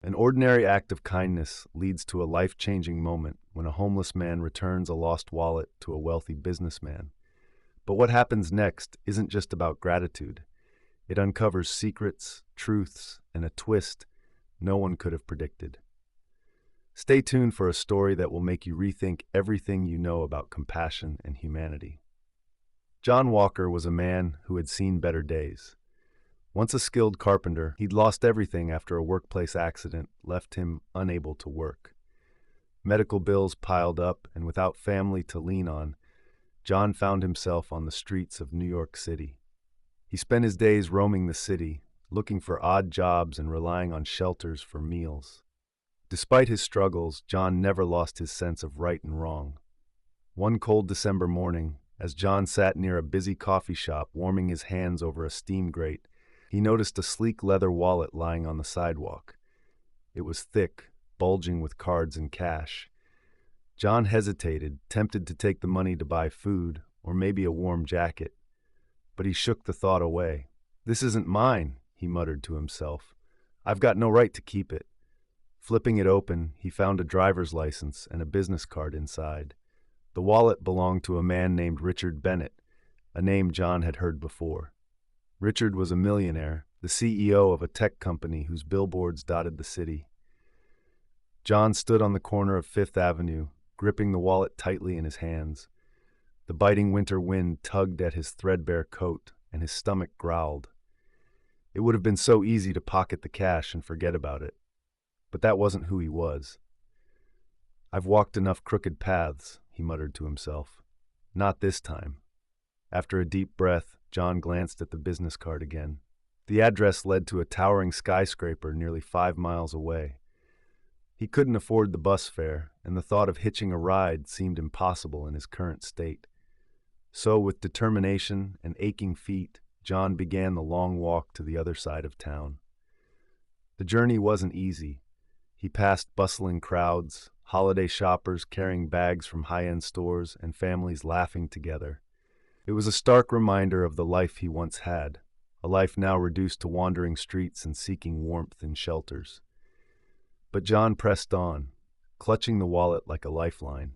An ordinary act of kindness leads to a life-changing moment when a homeless man returns a lost wallet to a wealthy businessman. But what happens next isn't just about gratitude. It uncovers secrets, truths, and a twist no one could have predicted. Stay tuned for a story that will make you rethink everything you know about compassion and humanity. John Walker was a man who had seen better days. Once a skilled carpenter, he'd lost everything after a workplace accident left him unable to work. Medical bills piled up, and without family to lean on, John found himself on the streets of New York City. He spent his days roaming the city, looking for odd jobs and relying on shelters for meals. Despite his struggles, John never lost his sense of right and wrong. One cold December morning, as John sat near a busy coffee shop warming his hands over a steam grate, he noticed a sleek leather wallet lying on the sidewalk. It was thick, bulging with cards and cash. John hesitated, tempted to take the money to buy food or maybe a warm jacket. But he shook the thought away. "This isn't mine," he muttered to himself. "I've got no right to keep it." Flipping it open, he found a driver's license and a business card inside. The wallet belonged to a man named Richard Bennett, a name John had heard before. Richard was a millionaire, the CEO of a tech company whose billboards dotted the city. John stood on the corner of Fifth Avenue, gripping the wallet tightly in his hands. The biting winter wind tugged at his threadbare coat, and his stomach growled. It would have been so easy to pocket the cash and forget about it. But that wasn't who he was. "I've walked enough crooked paths," he muttered to himself. "Not this time." After a deep breath, John glanced at the business card again. The address led to a towering skyscraper nearly 5 miles away. He couldn't afford the bus fare, and the thought of hitching a ride seemed impossible in his current state. So, with determination and aching feet, John began the long walk to the other side of town. The journey wasn't easy. He passed bustling crowds, holiday shoppers carrying bags from high-end stores, and families laughing together. It was a stark reminder of the life he once had, a life now reduced to wandering streets and seeking warmth in shelters. But John pressed on, clutching the wallet like a lifeline.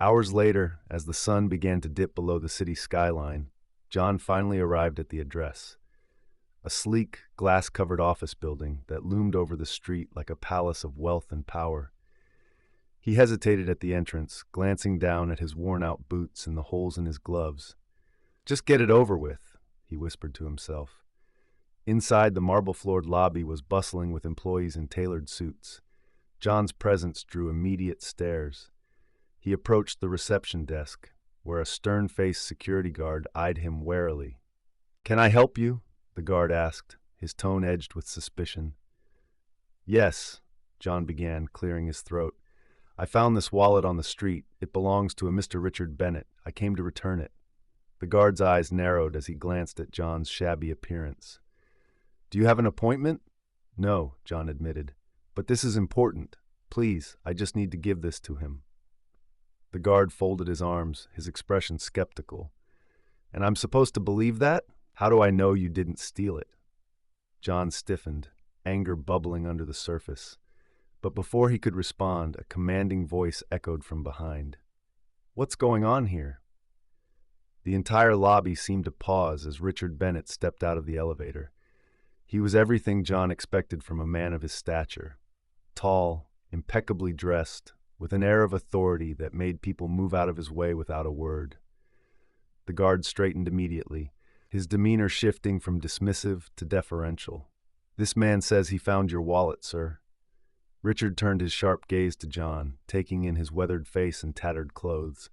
Hours later, as the sun began to dip below the city skyline, John finally arrived at the address. A sleek, glass-covered office building that loomed over the street like a palace of wealth and power. He hesitated at the entrance, glancing down at his worn-out boots and the holes in his gloves. "Just get it over with," he whispered to himself. Inside, the marble-floored lobby was bustling with employees in tailored suits. John's presence drew immediate stares. He approached the reception desk, where a stern-faced security guard eyed him warily. "Can I help you?" the guard asked, his tone edged with suspicion. "Yes," John began, clearing his throat. "I found this wallet on the street. It belongs to a Mr. Richard Bennett. I came to return it." The guard's eyes narrowed as he glanced at John's shabby appearance. "Do you have an appointment?" "No," John admitted. "But this is important. Please, I just need to give this to him." The guard folded his arms, his expression skeptical. "And I'm supposed to believe that? How do I know you didn't steal it?" John stiffened, anger bubbling under the surface. But before he could respond, a commanding voice echoed from behind. "What's going on here?" The entire lobby seemed to pause as Richard Bennett stepped out of the elevator. He was everything John expected from a man of his stature. Tall, impeccably dressed, with an air of authority that made people move out of his way without a word. The guard straightened immediately, his demeanor shifting from dismissive to deferential. "This man says he found your wallet, sir." Richard turned his sharp gaze to John, taking in his weathered face and tattered clothes.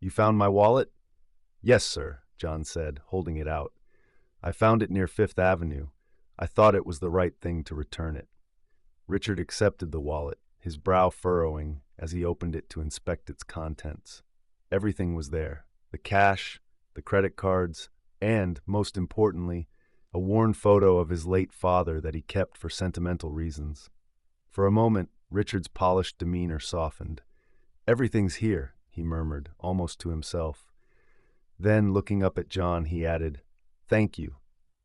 "You found my wallet?" "Yes, sir," John said, holding it out. "I found it near Fifth Avenue. I thought it was the right thing to return it." Richard accepted the wallet, his brow furrowing as he opened it to inspect its contents. Everything was there: the cash, the credit cards, and, most importantly, a worn photo of his late father that he kept for sentimental reasons. For a moment, Richard's polished demeanor softened. "Everything's here," he murmured, almost to himself. Then, looking up at John, he added, "Thank you.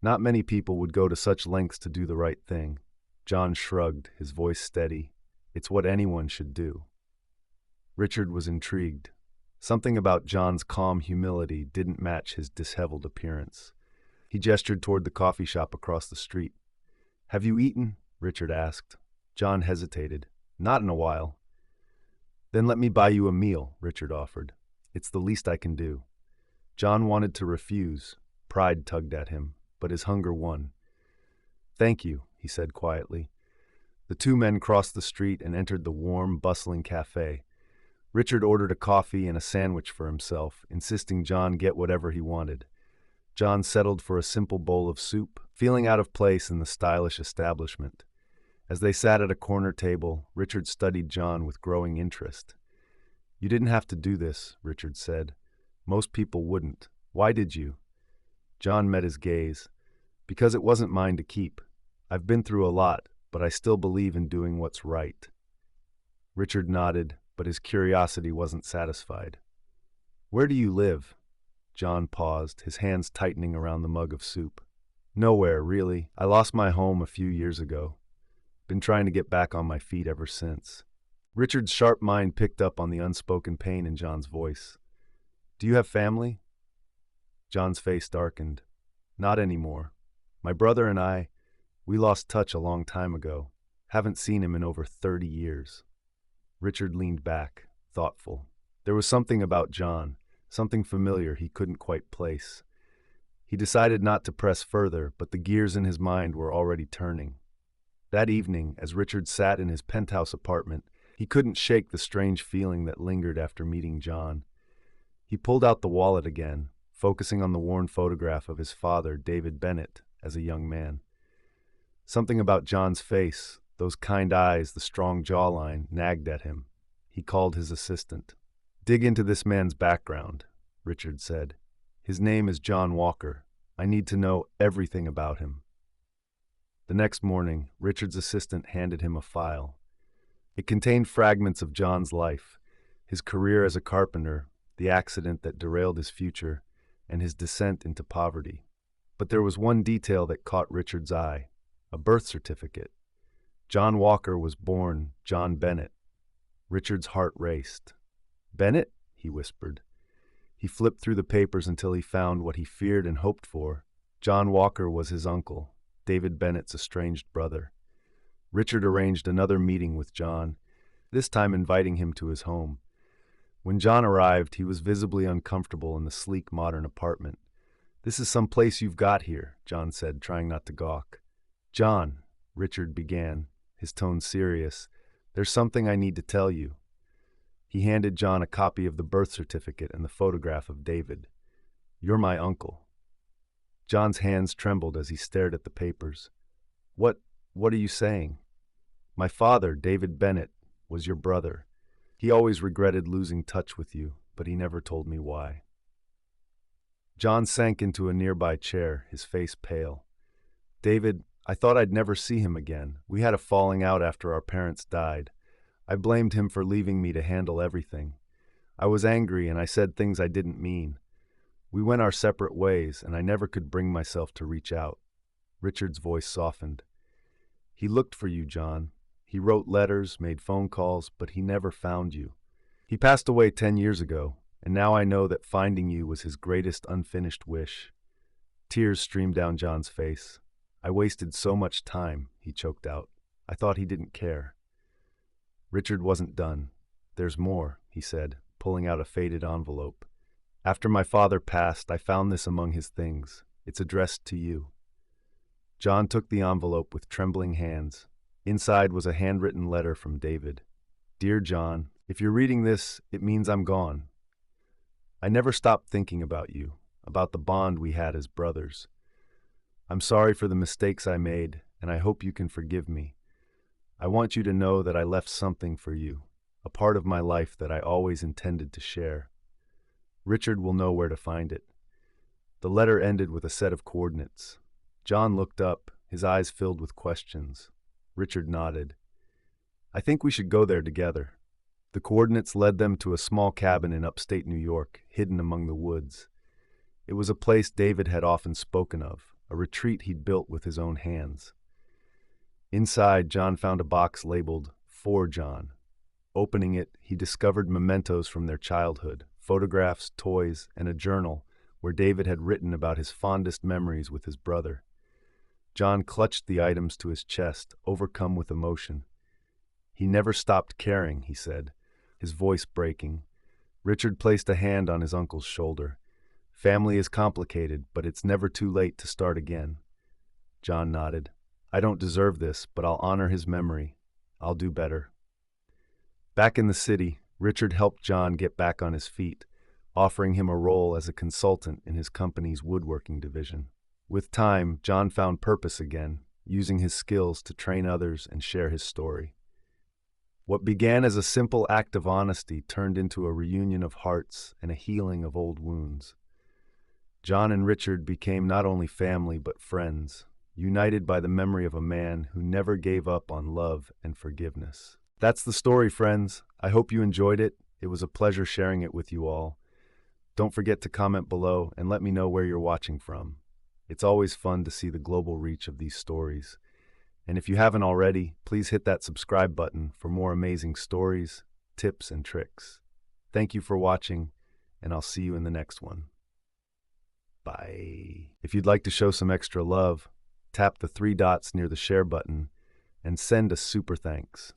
Not many people would go to such lengths to do the right thing." John shrugged, his voice steady. It's what anyone should do. Richard was intrigued. Something about John's calm humility didn't match his disheveled appearance. He gestured toward the coffee shop across the street. Have you eaten? Richard asked. John hesitated. Not in a while. Then let me buy you a meal, Richard offered. It's the least I can do. John wanted to refuse. Pride tugged at him, but his hunger won. Thank you, he said quietly. The two men crossed the street and entered the warm, bustling cafe. Richard ordered a coffee and a sandwich for himself, insisting John get whatever he wanted. John settled for a simple bowl of soup, feeling out of place in the stylish establishment. As they sat at a corner table, Richard studied John with growing interest. You didn't have to do this, Richard said. Most people wouldn't. Why did you? John met his gaze. Because it wasn't mine to keep. I've been through a lot, but I still believe in doing what's right. Richard nodded, but his curiosity wasn't satisfied. Where do you live? John paused, his hands tightening around the mug of soup. Nowhere, really. I lost my home a few years ago. Been trying to get back on my feet ever since. Richard's sharp mind picked up on the unspoken pain in John's voice. Do you have family? John's face darkened. Not anymore. My brother and we lost touch a long time ago. Haven't seen him in over 30 years. Richard leaned back, thoughtful. There was something about John, something familiar he couldn't quite place. He decided not to press further, but the gears in his mind were already turning. That evening, as Richard sat in his penthouse apartment, he couldn't shake the strange feeling that lingered after meeting John. He pulled out the wallet again, focusing on the worn photograph of his father, David Bennett, as a young man. Something about John's face, those kind eyes, the strong jawline, nagged at him. He called his assistant. Dig into this man's background, Richard said. His name is John Walker. I need to know everything about him. The next morning, Richard's assistant handed him a file. It contained fragments of John's life, his career as a carpenter, the accident that derailed his future, and his descent into poverty. But there was one detail that caught Richard's eye, a birth certificate. John Walker was born John Bennett. Richard's heart raced. Bennett? He whispered. He flipped through the papers until he found what he feared and hoped for. John Walker was his uncle, David Bennett's estranged brother. Richard arranged another meeting with John, this time inviting him to his home. When John arrived, he was visibly uncomfortable in the sleek modern apartment. This is some place you've got here, John said, trying not to gawk. John, Richard began, his tone serious, there's something I need to tell you. He handed John a copy of the birth certificate and the photograph of David. You're my uncle. John's hands trembled as he stared at the papers. What are you saying? My father, David Bennett, was your brother. He always regretted losing touch with you, but he never told me why. John sank into a nearby chair, his face pale. David, I thought I'd never see him again. We had a falling out after our parents died. I blamed him for leaving me to handle everything. I was angry and I said things I didn't mean. We went our separate ways and I never could bring myself to reach out. Richard's voice softened. He looked for you, John. He wrote letters, made phone calls, but he never found you. He passed away 10 years ago, and now I know that finding you was his greatest unfinished wish. Tears streamed down John's face. I wasted so much time, he choked out. I thought he didn't care. Richard wasn't done. There's more, he said, pulling out a faded envelope. After my father passed, I found this among his things. It's addressed to you. John took the envelope with trembling hands. Inside was a handwritten letter from David. Dear John, if you're reading this, it means I'm gone. I never stopped thinking about you, about the bond we had as brothers. I'm sorry for the mistakes I made, and I hope you can forgive me. I want you to know that I left something for you, a part of my life that I always intended to share. Richard will know where to find it. The letter ended with a set of coordinates. John looked up, his eyes filled with questions. Richard nodded. I think we should go there together. The coordinates led them to a small cabin in upstate New York, hidden among the woods. It was a place David had often spoken of, a retreat he'd built with his own hands. Inside, John found a box labeled, "For John." Opening it, he discovered mementos from their childhood, photographs, toys, and a journal where David had written about his fondest memories with his brother. John clutched the items to his chest, overcome with emotion. "He never stopped caring," he said, his voice breaking. Richard placed a hand on his uncle's shoulder. "Family is complicated, but it's never too late to start again." John nodded. "I don't deserve this, but I'll honor his memory. I'll do better." Back in the city, Richard helped John get back on his feet, offering him a role as a consultant in his company's woodworking division. With time, John found purpose again, using his skills to train others and share his story. What began as a simple act of honesty turned into a reunion of hearts and a healing of old wounds. John and Richard became not only family but friends, united by the memory of a man who never gave up on love and forgiveness. That's the story, friends. I hope you enjoyed it. It was a pleasure sharing it with you all. Don't forget to comment below and let me know where you're watching from. It's always fun to see the global reach of these stories. And if you haven't already, please hit that subscribe button for more amazing stories, tips, and tricks. Thank you for watching, and I'll see you in the next one. Bye. If you'd like to show some extra love, tap the 3 dots near the share button and send a super thanks.